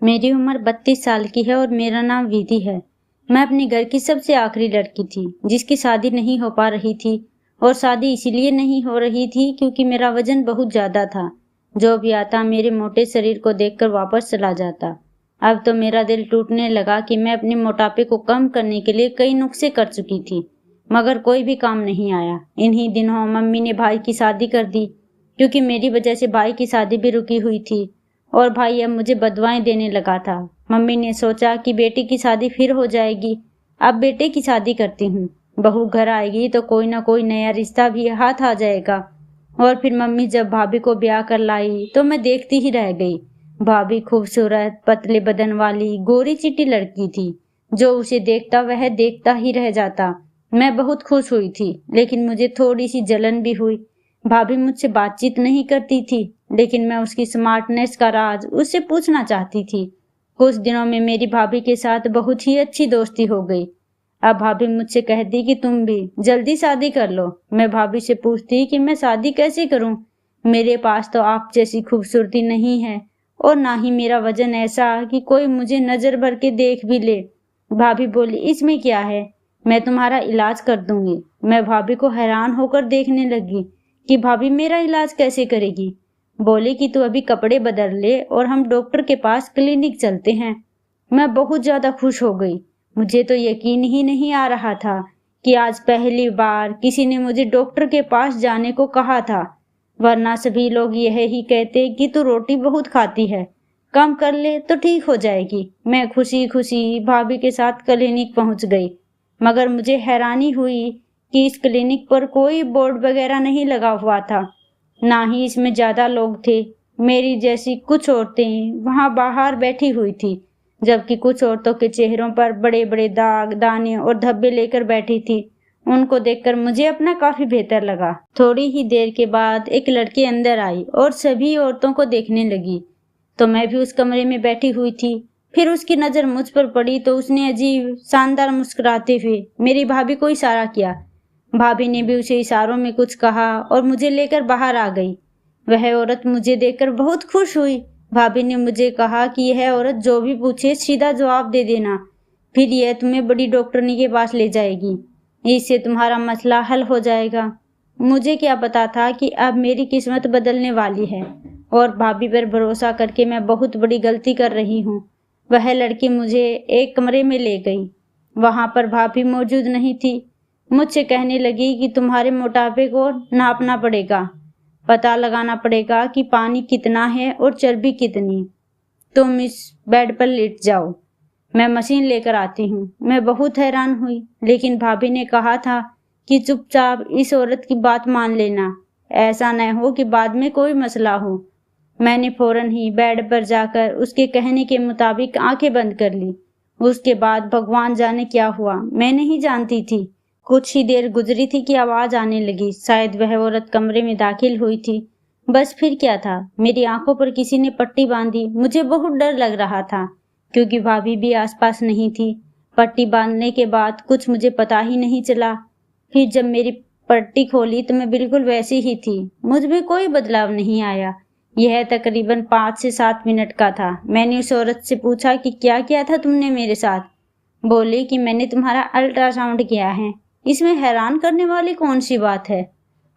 मेरी उम्र 32 साल की है और मेरा नाम विधि है। मैं अपने घर की सबसे आखिरी लड़की थी जिसकी शादी नहीं हो पा रही थी और शादी इसीलिए नहीं हो रही थी क्योंकि मेरा वजन बहुत ज्यादा था। जो भी आता मेरे मोटे शरीर को देखकर वापस चला जाता। अब तो मेरा दिल टूटने लगा कि मैं अपने मोटापे को कम करने के लिए कई नुस्खे कर चुकी थी, मगर कोई भी काम नहीं आया। इन्हीं दिनों मम्मी ने भाई की शादी कर दी क्योंकि मेरी वजह से भाई की शादी भी रुकी हुई थी और भाई अब मुझे बदवाएं देने लगा था। मम्मी ने सोचा कि बेटी की शादी फिर हो जाएगी, अब बेटे की शादी करती हूँ। बहू घर आएगी तो कोई ना कोई नया रिश्ता भी हाथ आ जाएगा। और फिर मम्मी जब भाभी को ब्याह कर लाई तो मैं देखती ही रह गई। भाभी खूबसूरत पतले बदन वाली गोरी चिट्टी लड़की थी। जो उसे देखता वह देखता ही रह जाता। मैं बहुत खुश हुई थी, लेकिन मुझे थोड़ी सी जलन भी हुई। भाभी मुझसे बातचीत नहीं करती थी, लेकिन मैं उसकी स्मार्टनेस का राज उससे पूछना चाहती थी। कुछ दिनों में मेरी भाभी के साथ बहुत ही अच्छी दोस्ती हो गई। अब भाभी मुझसे कहती कि तुम भी जल्दी शादी कर लो। मैं भाभी से पूछती कि मैं शादी कैसे करूं? मेरे पास तो आप जैसी खूबसूरती नहीं है और ना ही मेरा वजन ऐसा कि कोई मुझे नजर भर के देख भी ले। भाभी बोली, इसमें क्या है, मैं तुम्हारा इलाज कर दूंगी। मैं भाभी को हैरान होकर देखने लगी कि भाभी मेरा इलाज कैसे करेगी। बोली कि तू अभी कपड़े बदल ले और हम डॉक्टर के पास क्लिनिक चलते हैं। मैं बहुत ज्यादा खुश हो गई। मुझे तो यकीन ही नहीं आ रहा था कि आज पहली बार किसी ने मुझे डॉक्टर के पास जाने को कहा था, वरना सभी लोग यह ही कहते कि तू रोटी बहुत खाती है, कम कर ले तो ठीक हो जाएगी। मैं खुशी खुशी भाभी के साथ क्लिनिक पहुंच गई, मगर मुझे हैरानी हुई कि इस क्लिनिक पर कोई बोर्ड वगैरह नहीं लगा हुआ था, ना ही इसमें ज्यादा लोग थे। मेरी जैसी कुछ औरतें वहां बाहर बैठी हुई थी, जबकि कुछ औरतों के चेहरों पर बड़े बड़े दाग दाने और धब्बे लेकर बैठी थी। उनको देखकर मुझे अपना काफी बेहतर लगा। थोड़ी ही देर के बाद एक लड़की अंदर आई और सभी औरतों को देखने लगी, तो मैं भी उस कमरे में बैठी हुई थी। फिर उसकी नजर मुझ पर पड़ी तो उसने अजीब शानदार मुस्कुराते हुए मेरी भाभी को इशारा किया। भाभी ने भी उसे इशारों में कुछ कहा और मुझे लेकर बाहर आ गई। वह औरत मुझे देखकर बहुत खुश हुई। भाभी ने मुझे कहा कि यह औरत जो भी पूछे सीधा जवाब दे देना, फिर यह तुम्हें बड़ी डॉक्टरनी के पास ले जाएगी, इससे तुम्हारा मसला हल हो जाएगा। मुझे क्या पता था कि अब मेरी किस्मत बदलने वाली है और भाभी पर भरोसा करके मैं बहुत बड़ी गलती कर रही हूँ। वह लड़की मुझे एक कमरे में ले गई। वहां पर भाभी मौजूद नहीं थी। मुझसे कहने लगी कि तुम्हारे मोटापे को नापना पड़ेगा, पता लगाना पड़ेगा कि पानी कितना है और चर्बी कितनी। तुम इस बेड पर लेट जाओ, मैं मशीन लेकर आती हूँ। मैं बहुत हैरान हुई, लेकिन भाभी ने कहा था कि चुपचाप इस औरत की बात मान लेना, ऐसा न हो कि बाद में कोई मसला हो। मैंने फौरन ही बेड पर जाकर उसके कहने के मुताबिक आंखें बंद कर ली। उसके बाद भगवान जाने क्या हुआ, मैं नहीं जानती थी। कुछ ही देर गुजरी थी कि आवाज आने लगी। शायद वह औरत कमरे में दाखिल हुई थी। बस फिर क्या था, मेरी आंखों पर किसी ने पट्टी बांधी। मुझे बहुत डर लग रहा था क्योंकि भाभी भी आसपास नहीं थी। पट्टी बांधने के बाद कुछ मुझे पता ही नहीं चला। फिर जब मेरी पट्टी खोली तो मैं बिल्कुल वैसी ही थी, मुझ में कोई बदलाव नहीं आया। यह तकरीबन 5 से 7 मिनट का था। मैंने उस औरत से पूछा कि क्या किया था तुमने मेरे साथ। बोली कि मैंने तुम्हारा अल्ट्रासाउंड किया है। इसमें हैरान करने वाली कौन सी बात है?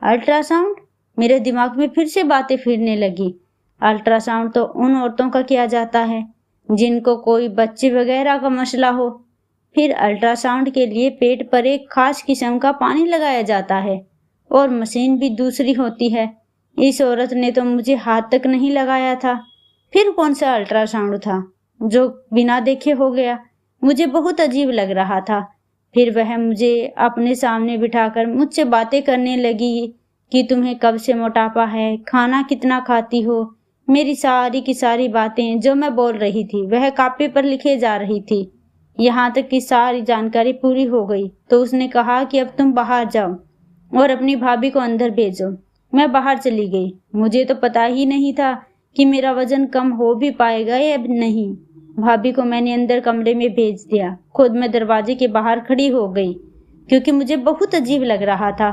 अल्ट्रासाउंड? मेरे दिमाग में फिर से बातें फिरने लगी। अल्ट्रासाउंड तो उन औरतों का किया जाता है जिनको कोई बच्चे वगैरह का मसला हो। फिर अल्ट्रासाउंड के लिए पेट पर एक खास किस्म का पानी लगाया जाता है और मशीन भी दूसरी होती है। इस औरत ने तो मुझे हाथ तक नहीं लगाया था। फिर कौन सा अल्ट्रासाउंड था जो बिना देखे हो गया? मुझे बहुत अजीब लग रहा था। फिर वह मुझे अपने सामने बिठाकर मुझसे बातें करने लगी कि तुम्हें कब से मोटापा है, खाना कितना खाती हो। मेरी सारी की सारी बातें जो मैं बोल रही थी वह कापी पर लिखे जा रही थी। यहाँ तक कि सारी जानकारी पूरी हो गई तो उसने कहा कि अब तुम बाहर जाओ और अपनी भाभी को अंदर भेजो। मैं बाहर चली गई। मुझे तो पता ही नहीं था कि मेरा वजन कम हो भी पाएगा या नहीं। भाभी को मैंने अंदर कमरे में भेज दिया। खुद मैं दरवाजे के बाहर खड़ी हो गई क्योंकि मुझे बहुत अजीब लग रहा था।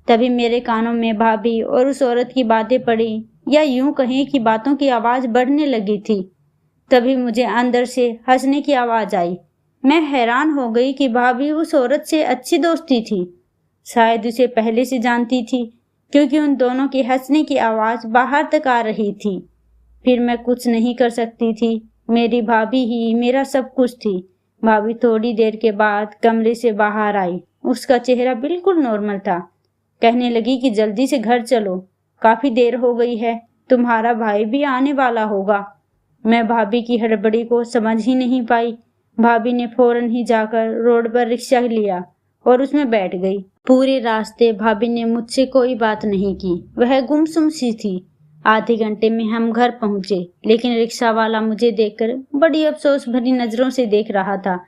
तभी मेरे कानों में भाभी और उस औरत की बातें पड़ी, या यूं कहें कि बातों की आवाज बढ़ने लगी थी। तभी मुझे अंदर से हंसने की आवाज आई। मैं हैरान हो गई कि भाभी उस औरत से अच्छी दोस्ती थी, शायद उसे पहले से जानती थी, क्योंकि उन दोनों की हंसने की आवाज बाहर तक आ रही थी। फिर मैं कुछ नहीं कर सकती थी, मेरी भाभी ही मेरा सब कुछ थी। भाभी थोड़ी देर के बाद कमरे से बाहर आई। उसका चेहरा बिल्कुल नॉर्मल था। कहने लगी कि जल्दी से घर चलो, काफी देर हो गई है, तुम्हारा भाई भी आने वाला होगा। मैं भाभी की हड़बड़ी को समझ ही नहीं पाई। भाभी ने फौरन ही जाकर रोड पर रिक्शा लिया और उसमें बैठ गई। पूरे रास्ते भाभी ने मुझसे कोई बात नहीं की, वह गुमसुम सी थी। आधे घंटे में हम घर पहुंचे, लेकिन रिक्शा वाला मुझे देखकर बड़ी अफसोस भरी नजरों से देख रहा था।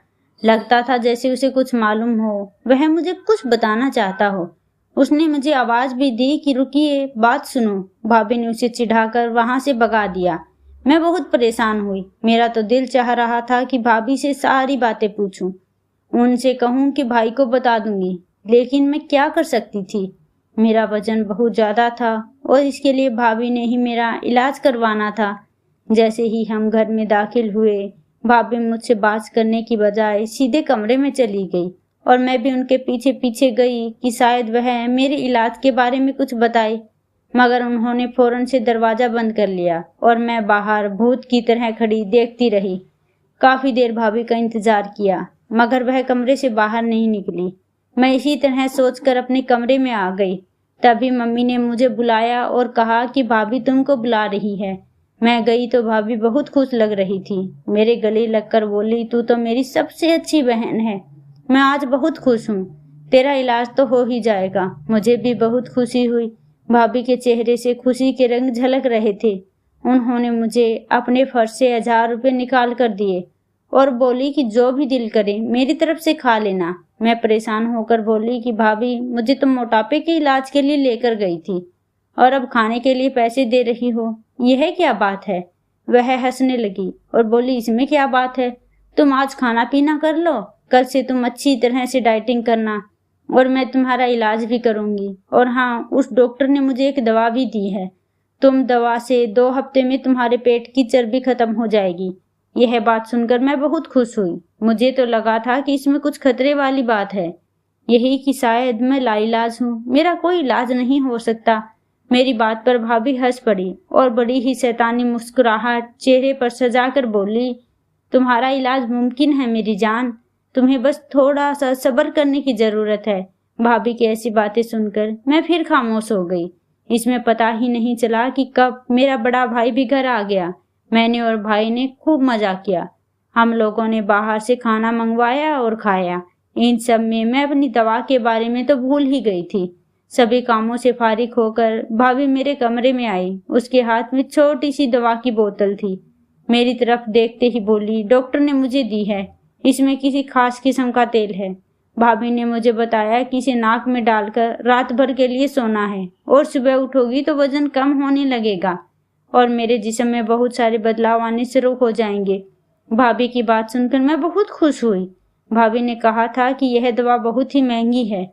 लगता था जैसे उसे कुछ मालूम हो, वह मुझे कुछ बताना चाहता हो। उसने मुझे आवाज भी दी कि रुकिए, बात सुनो। भाभी ने उसे चिढ़ाकर वहां से भगा दिया। मैं बहुत परेशान हुई। मेरा तो दिल चाह रहा था कि भाभी से सारी बातें पूछूं, उनसे कहूं कि भाई को बता दूंगी, लेकिन मैं क्या कर सकती थी। मेरा वजन बहुत ज्यादा था और इसके लिए भाभी ने ही मेरा इलाज करवाना था। जैसे ही हम घर में दाखिल हुए, भाभी मुझसे बात करने की बजाय सीधे कमरे में चली गई और मैं भी उनके पीछे पीछे गई कि शायद वह मेरे इलाज के बारे में कुछ बताए, मगर उन्होंने फौरन से दरवाजा बंद कर लिया और मैं बाहर भूत की तरह खड़ी देखती रही। काफी देर भाभी का इंतजार किया, मगर वह कमरे से बाहर नहीं निकली। मैं इसी तरह सोचकर अपने कमरे में आ गई। तभी मम्मी ने मुझे बुलाया और कहा कि भाभी तुमको बुला रही है। मैं गई तो भाभी बहुत खुश लग रही थी। मेरे गले लगकर बोली, तू तो मेरी सबसे अच्छी बहन है, मैं आज बहुत खुश हूँ, तेरा इलाज तो हो ही जाएगा। मुझे भी बहुत खुशी हुई। भाभी के चेहरे से खुशी के रंग झलक रहे थे। उन्होंने मुझे अपने पर्स से 1000 रुपये निकाल कर दिए और बोली कि जो भी दिल करे मेरी तरफ से खा लेना। मैं परेशान होकर बोली कि भाभी, मुझे तुम मोटापे के इलाज के लिए लेकर गई थी और अब खाने के लिए पैसे दे रही हो, यह क्या बात है। वह हंसने लगी और बोली, इसमें क्या बात है, तुम आज खाना पीना कर लो, कल से तुम अच्छी तरह से डाइटिंग करना और मैं तुम्हारा इलाज भी करूंगी। और हाँ, उस डॉक्टर ने मुझे एक दवा भी दी है, तुम दवा से 2 हफ्ते में तुम्हारे पेट की चर्बी खत्म हो जाएगी। यह बात सुनकर मैं बहुत खुश हुई। मुझे तो लगा था कि इसमें कुछ खतरे वाली बात है, यही कि शायद मैं लाइलाज हूँ, मेरा कोई इलाज नहीं हो सकता। मेरी बात पर भाभी हंस पड़ी और बड़ी ही शैतानी मुस्कुराहट चेहरे पर सजाकर बोली, तुम्हारा इलाज मुमकिन है मेरी जान, तुम्हें बस थोड़ा सा सब्र करने की जरूरत है। भाभी की ऐसी बातें सुनकर मैं फिर खामोश हो गई। इसमें पता ही नहीं चला कि कब मेरा बड़ा भाई भी घर आ गया। मैंने और भाई ने खूब मजा किया। हम लोगों ने बाहर से खाना मंगवाया और खाया। इन सब में मैं अपनी दवा के बारे में तो भूल ही गई थी। सभी कामों से फारिग होकर भाभी मेरे कमरे में आई। उसके हाथ में छोटी सी दवा की बोतल थी। मेरी तरफ देखते ही बोली, डॉक्टर ने मुझे दी है, इसमें किसी खास किस्म का तेल है। भाभी ने मुझे बताया कि इसे नाक में डालकर रात भर के लिए सोना है और सुबह उठोगी तो वजन कम होने लगेगा और मेरे जिस्म में बहुत सारे बदलाव आने शुरू हो जाएंगे। भाभी की बात सुनकर मैं बहुत खुश हुई। भाभी ने कहा था कि यह दवा बहुत ही महंगी है,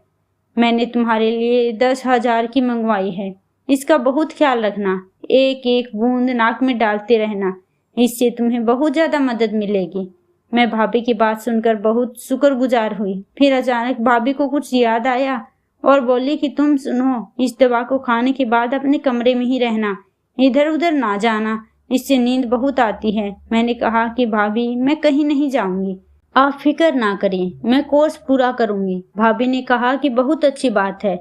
मैंने तुम्हारे लिए 10,000 की मंगवाई है, इसका बहुत ख्याल रखना, एक एक बूंद नाक में डालते रहना, इससे तुम्हें बहुत ज्यादा मदद मिलेगी। मैं भाभी की बात सुनकर बहुत शुक्रगुजार हुई। फिर अचानक भाभी को कुछ याद आया और बोली कि तुम सुनो, इस दवा को खाने के बाद अपने कमरे में ही रहना, इधर उधर ना जाना, इससे नींद बहुत आती है। मैंने कहा कि भाभी, मैं कहीं नहीं जाऊंगी, आप फिक्र ना करें, मैं कोर्स पूरा करूंगी। भाभी ने कहा कि बहुत अच्छी बात है,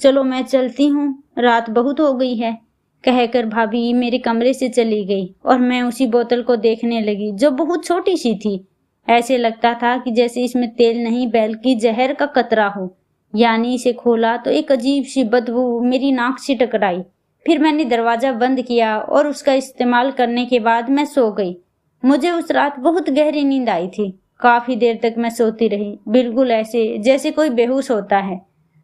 चलो मैं चलती हूँ, रात बहुत हो गई है। कहकर भाभी मेरे कमरे से चली गई और मैं उसी बोतल को देखने लगी जो बहुत छोटी सी थी। ऐसे लगता था कि जैसे इसमें तेल नहीं बल्कि जहर का कतरा हो। यानी इसे खोला तो एक अजीब सी बदबू मेरी नाक से टकराई। फिर मैंने दरवाजा बंद किया और उसका इस्तेमाल करने के बाद मैं सो गई। मुझे उस रात बहुत गहरी नींद आई थी। काफी देर तक मैं सोती रही, बिल्कुल ऐसे जैसे कोई बेहोश होता है।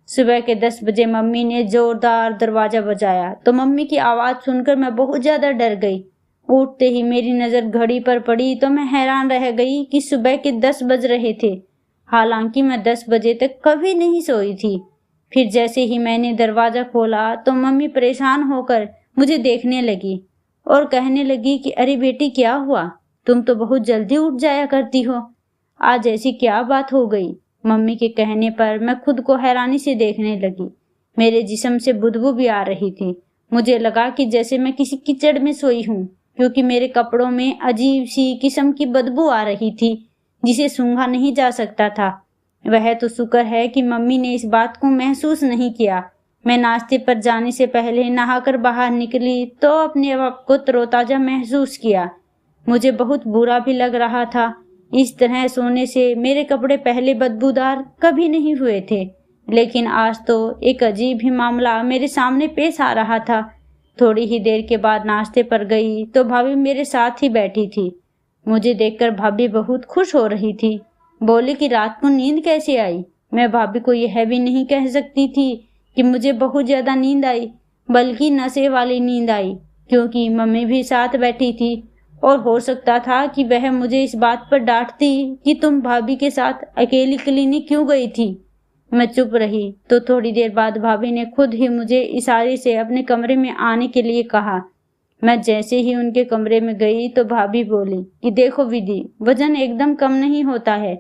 सुबह के 10 बजे मम्मी ने जोरदार दरवाजा बजाया तो मम्मी की आवाज सुनकर मैं बहुत ज्यादा डर गई। उठते ही मेरी नजर घड़ी पर पड़ी तो मैं हैरान रह गई कि सुबह के 10 बज रहे थे। हालांकि मैं 10 बजे तक कभी नहीं सोई थी। फिर जैसे ही मैंने दरवाजा खोला तो मम्मी परेशान होकर मुझे देखने लगी और कहने लगी कि अरे बेटी, क्या हुआ, तुम तो बहुत जल्दी उठ जाया करती हो, आज ऐसी क्या बात हो गई? मम्मी के कहने पर मैं खुद को हैरानी से देखने लगी। मेरे जिस्म से बदबू भी आ रही थी। मुझे लगा कि जैसे मैं किसी कीचड़ में सोई हूँ, क्योंकि मेरे कपड़ों में अजीब सी किस्म की बदबू आ रही थी जिसे सूंघा नहीं जा सकता था। वह तो शुक्र है कि मम्मी ने इस बात को महसूस नहीं किया। मैं नाश्ते पर जाने से पहले नहाकर बाहर निकली तो अपने आप को तरोताजा महसूस किया। मुझे बहुत बुरा भी लग रहा था। इस तरह सोने से मेरे कपड़े पहले बदबूदार कभी नहीं हुए थे, लेकिन आज तो एक अजीब ही मामला मेरे सामने पेश आ रहा था। थोड़ी ही देर के बाद नाश्ते पर गई तो भाभी मेरे साथ ही बैठी थी। मुझे देखकर भाभी बहुत खुश हो रही थी। बोली कि रात को नींद कैसे आई। मैं भाभी को यह भी नहीं कह सकती थी कि मुझे बहुत ज्यादा नींद आई, बल्कि नशे वाली नींद आई, क्योंकि मम्मी भी साथ बैठी थी और हो सकता था कि वह मुझे इस बात पर डांटती कि तुम भाभी के साथ अकेली क्लिनिक क्यों गई थी। मैं चुप रही तो थोड़ी देर बाद भाभी ने खुद ही मुझे इशारे से अपने कमरे में आने के लिए कहा। मैं जैसे ही उनके कमरे में गई तो भाभी बोली कि देखो विधि, वजन एकदम कम नहीं होता है,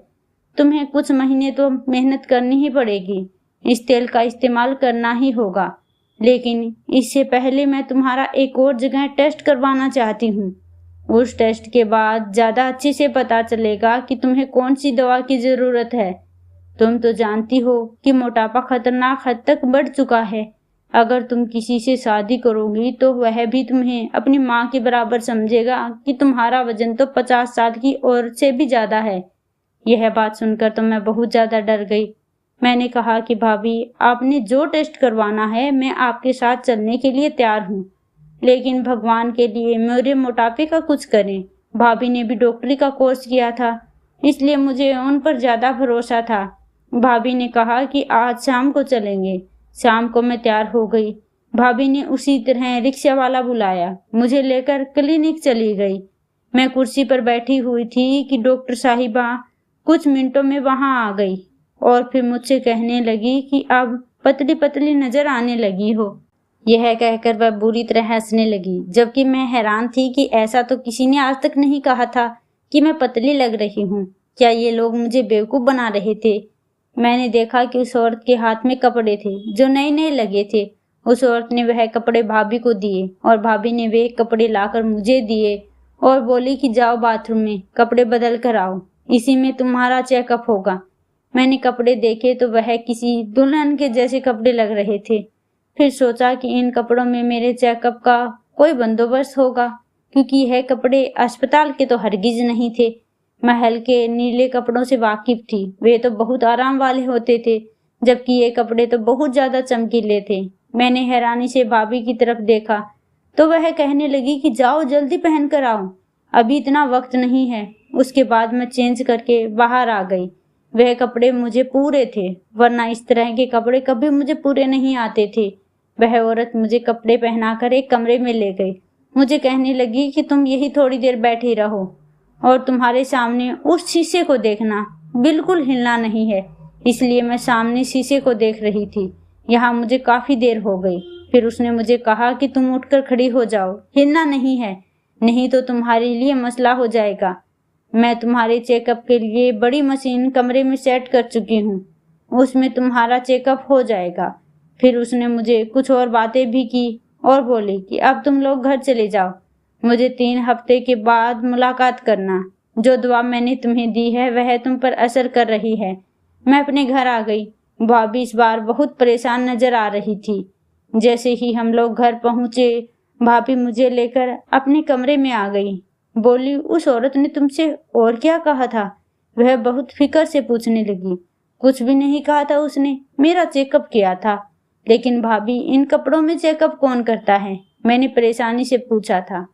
तुम्हें कुछ महीने तो मेहनत करनी ही पड़ेगी, इस तेल का इस्तेमाल करना ही होगा, लेकिन इससे पहले मैं तुम्हारा एक और जगह टेस्ट करवाना चाहती हूँ। उस टेस्ट के बाद ज्यादा अच्छे से पता चलेगा कि तुम्हें कौन सी दवा की जरूरत है। तुम तो जानती हो कि मोटापा खतरनाक हद तक बढ़ चुका है। अगर तुम किसी से शादी करोगी तो वह भी तुम्हें अपनी माँ के बराबर समझेगा कि तुम्हारा वजन तो 50 साल की औरत से भी ज्यादा है। यह बात सुनकर तो मैं बहुत ज्यादा डर गई। मैंने कहा कि भाभी, आपने जो टेस्ट करवाना है मैं आपके साथ चलने के लिए तैयार हूँ, लेकिन भगवान के लिए मेरे मोटापे का कुछ करें। भाभी ने भी डॉक्टरी का कोर्स किया था, इसलिए मुझे उन पर ज्यादा भरोसा था। भाभी ने कहा कि आज शाम को चलेंगे। शाम को मैं तैयार हो गई। भाभी ने उसी तरह रिक्शा वाला बुलाया, मुझे लेकर क्लिनिक चली गई। मैं कुर्सी पर बैठी हुई थी कि डॉक्टर साहिबा कुछ मिनटों में वहां आ गई और फिर मुझसे कहने लगी कि अब पतली पतली नजर आने लगी हो। यह कहकर वह बुरी तरह हंसने लगी, जबकि मैं हैरान थी कि ऐसा तो किसी ने आज तक नहीं कहा था कि मैं पतली लग रही हूँ। क्या ये लोग मुझे बेवकूफ बना रहे थे? मैंने देखा कि उस औरत के हाथ में कपड़े थे जो नए नए लगे थे। उस औरत ने वह कपड़े भाभी को दिए और भाभी ने वे कपड़े लाकर मुझे दिए और बोली कि जाओ बाथरूम में कपड़े बदल कर आओ, इसी में तुम्हारा चेकअप होगा। मैंने कपड़े देखे तो वह किसी दुल्हन के जैसे कपड़े लग रहे थे। फिर सोचा कि इन कपड़ों में मेरे चेकअप का कोई बंदोबस्त होगा, क्योंकि यह कपड़े अस्पताल के तो हरगिज नहीं थे। मैं हल्के नीले कपड़ों से वाकिफ थी, वे तो बहुत आराम वाले होते थे, जबकि ये कपड़े तो बहुत ज्यादा चमकीले थे। मैंने हैरानी से भाभी की तरफ देखा तो वह कहने लगी कि जाओ जल्दी पहन कर आओ, अभी इतना वक्त नहीं है। उसके बाद मैं चेंज करके बाहर आ गई। वह कपड़े मुझे पूरे थे, वरना इस तरह के कपड़े कभी मुझे पूरे नहीं आते थे। वह औरत मुझे कपड़े पहनाकर एक कमरे में ले गई। मुझे कहने लगी कि तुम यही थोड़ी देर बैठी रहो और तुम्हारे सामने उस शीशे को देखना, बिल्कुल हिलना नहीं है। इसलिए मैं सामने शीशे को देख रही थी। यहाँ मुझे काफी देर हो गई। फिर उसने मुझे कहा कि तुम उठकर खड़ी हो जाओ, हिलना नहीं है, नहीं तो तुम्हारे लिए मसला हो जाएगा। मैं तुम्हारे चेकअप के लिए बड़ी मशीन कमरे में सेट कर चुकी हूँ, उसमें तुम्हारा चेकअप हो जाएगा। फिर उसने मुझे कुछ और बातें भी की और बोली कि अब तुम लोग घर चले जाओ, मुझे 3 हफ्ते के बाद मुलाकात करना। जो दवा मैंने तुम्हें दी है वह तुम पर असर कर रही है। मैं अपने घर आ गई। भाभी इस बार बहुत परेशान नजर आ रही थी। जैसे ही हम लोग घर पहुंचे, भाभी मुझे लेकर अपने कमरे में आ गई। बोली, उस औरत ने तुमसे और क्या कहा था? वह बहुत फिक्र से पूछने लगी। कुछ भी नहीं कहा था उसने, मेरा चेकअप किया था। लेकिन भाभी, इन कपड़ों में चेकअप कौन करता है? मैंने परेशानी से पूछा था।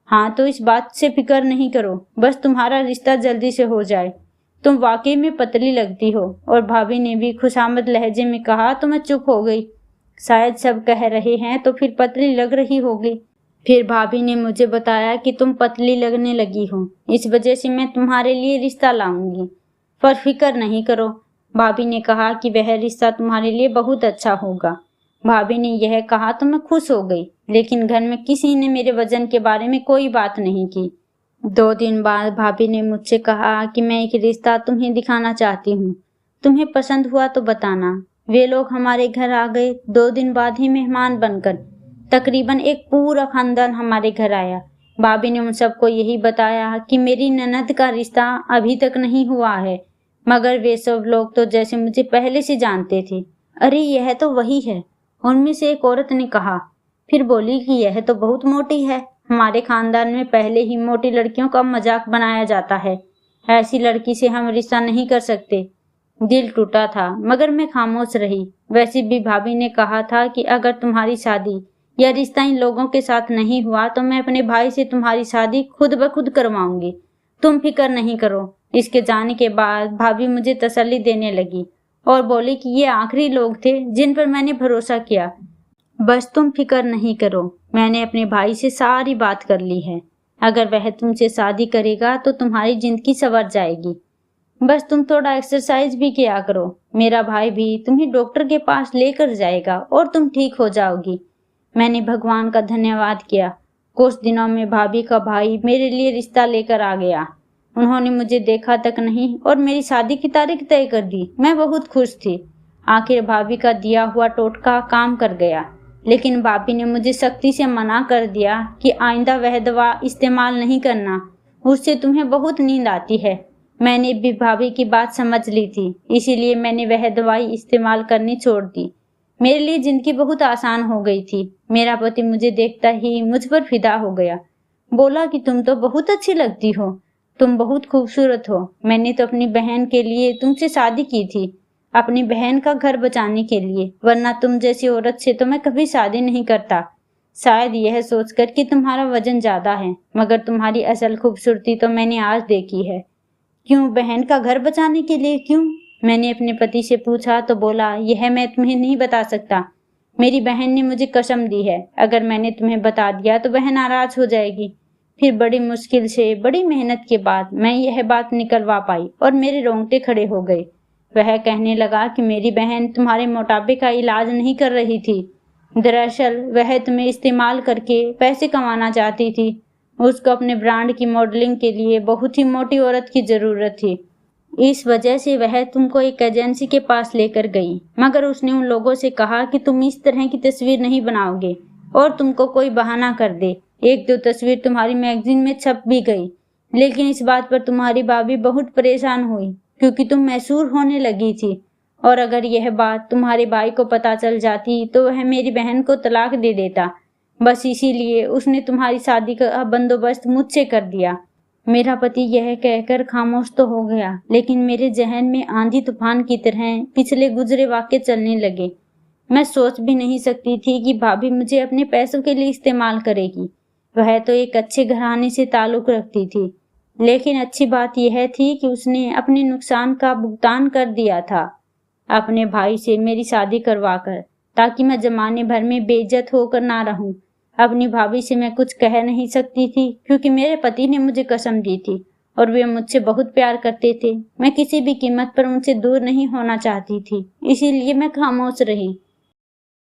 हाँ, तो इस बात से फिक्र नहीं करो, बस तुम्हारा रिश्ता जल्दी से हो जाए। तुम वाकई में पतली लगती हो। और भाभी ने भी खुशामद लहजे में कहा तो मैं चुप हो गई। शायद सब कह रहे हैं तो फिर पतली लग रही होगी। फिर भाभी ने मुझे बताया कि तुम पतली लगने लगी हो, इस वजह से मैं तुम्हारे लिए रिश्ता लाऊंगी, पर फिक्र नहीं करो। भाभी ने कहा कि वह रिश्ता तुम्हारे लिए बहुत अच्छा होगा। भाभी ने यह कहा तो मैं खुश हो गई, लेकिन घर में किसी ने मेरे वजन के बारे में कोई बात नहीं की। 2 दिन बाद भाभी ने मुझसे कहा कि मैं एक रिश्ता तुम्हें दिखाना चाहती हूँ, तुम्हें पसंद हुआ तो बताना। वे लोग हमारे घर आ गए। 2 दिन बाद ही मेहमान बनकर तकरीबन एक पूरा खानदान हमारे घर आया। भाभी ने उन सबको यही बताया कि मेरी ननद का रिश्ता अभी तक नहीं हुआ है, मगर वे सब लोग तो जैसे मुझे पहले से जानते थे। अरे यह तो वही है, उनमें से एक औरत ने कहा। फिर बोली कि यह तो बहुत मोटी है। हमारे खानदान में पहले ही मोटी लड़कियों का मजाक बनाया जाता है, ऐसी लड़की से हम रिश्ता नहीं कर सकते। दिल टूटा था, मगर मैं खामोश रही। वैसे भी भाभी ने कहा था कि अगर तुम्हारी शादी या रिश्ता इन लोगों के साथ नहीं हुआ तो मैं अपने भाई से तुम्हारी शादी खुद ब खुद करवाऊंगी, तुम फिक्र नहीं करो। इसके जाने के बाद भाभी मुझे तसल्ली देने लगी और बोली कि ये आखिरी लोग थे जिन पर मैंने भरोसा किया, बस तुम फिक्र नहीं करो। मैंने अपने भाई से सारी बात कर ली है। अगर वह तुमसे शादी करेगा तो तुम्हारी जिंदगी संवर जाएगी। बस तुम थोड़ा एक्सरसाइज भी किया करो। मेरा भाई भी तुम्हें डॉक्टर के पास लेकर जाएगा और तुम ठीक हो जाओगी। मैंने भगवान का धन्यवाद किया। कुछ दिनों में भाभी का भाई मेरे लिए रिश्ता लेकर आ गया। उन्होंने मुझे देखा तक नहीं और मेरी शादी की तारीख तय कर दी। मैं बहुत खुश थी। आखिर भाभी का दिया हुआ टोटका काम कर गया, लेकिन भाभी ने मुझे सख्ती से मना कर दिया कि आइंदा वह दवा इस्तेमाल नहीं करना, उससे तुम्हें बहुत नींद आती है। मैंने भी भाभी की बात समझ ली थी, इसीलिए मैंने वह दवाई इस्तेमाल करनी छोड़ दी। मेरे लिए जिंदगी बहुत आसान हो गई थी। मेरा पति मुझे देखता ही मुझ पर फिदा हो गया। बोला कि तुम तो बहुत अच्छी लगती हो, तुम बहुत खूबसूरत हो। मैंने तो अपनी बहन के लिए तुमसे शादी की थी, अपनी बहन का घर बचाने के लिए, वरना तुम जैसी औरत से तो मैं कभी शादी नहीं करता। शायद यह सोचकर कि तुम्हारा वजन ज्यादा है, मगर तुम्हारी असल खूबसूरती तो मैंने आज देखी है। क्यों, बहन का घर बचाने के लिए क्यों? मैंने अपने पति से पूछा तो बोला, यह मैं तुम्हें नहीं बता सकता। मेरी बहन ने मुझे कसम दी है, अगर मैंने तुम्हें बता दिया तो वह नाराज हो जाएगी। फिर बड़ी मुश्किल से, बड़ी मेहनत के बाद मैं यह बात निकलवा पाई और मेरे रोंगटे खड़े हो गए। वह कहने लगा कि मेरी बहन तुम्हारे मोटापे का इलाज नहीं कर रही थी। दरअसल वह तुम्हें इस्तेमाल करके पैसे कमाना चाहती थी। उसको अपने ब्रांड की मॉडलिंग के लिए बहुत ही मोटी औरत की जरूरत थी। इस वजह से वह तुमको एक एजेंसी के पास लेकर गई, मगर उसने उन लोगों से कहा कि तुम इस तरह की तस्वीर नहीं बनाओगे और तुमको कोई बहाना कर दे। 1-2 तस्वीर तुम्हारी मैगजीन में छप भी गई, लेकिन इस बात पर तुम्हारी भाभी बहुत परेशान हुई क्योंकि तुम मशहूर होने लगी थी, और अगर यह बात तुम्हारे भाई को पता चल जाती तो वह मेरी बहन को तलाक दे देता। बस इसीलिए उसने तुम्हारी शादी का बंदोबस्त मुझसे कर दिया। मेरा पति यह कहकर खामोश तो हो गया, लेकिन मेरे जहन में आंधी तूफान की तरह पिछले गुजरे वाक्य चलने लगे। मैं सोच भी नहीं सकती थी कि भाभी मुझे अपने पैसों के लिए इस्तेमाल करेगी। वह तो एक अच्छे घराने से ताल्लुक रखती थी, लेकिन अच्छी बात यह थी कि उसने अपने नुकसान का भुगतान कर दिया था अपने भाई से मेरी शादी करवाकर, ताकि मैं जमाने भर में बेइज्जत होकर ना रहूं। अपनी भाभी से मैं कुछ कह नहीं सकती थी क्योंकि मेरे पति ने मुझे कसम दी थी और वे मुझसे बहुत प्यार करते थे। मैं किसी भी कीमत पर उनसे दूर नहीं होना चाहती थी, इसीलिए मैं खामोश रही।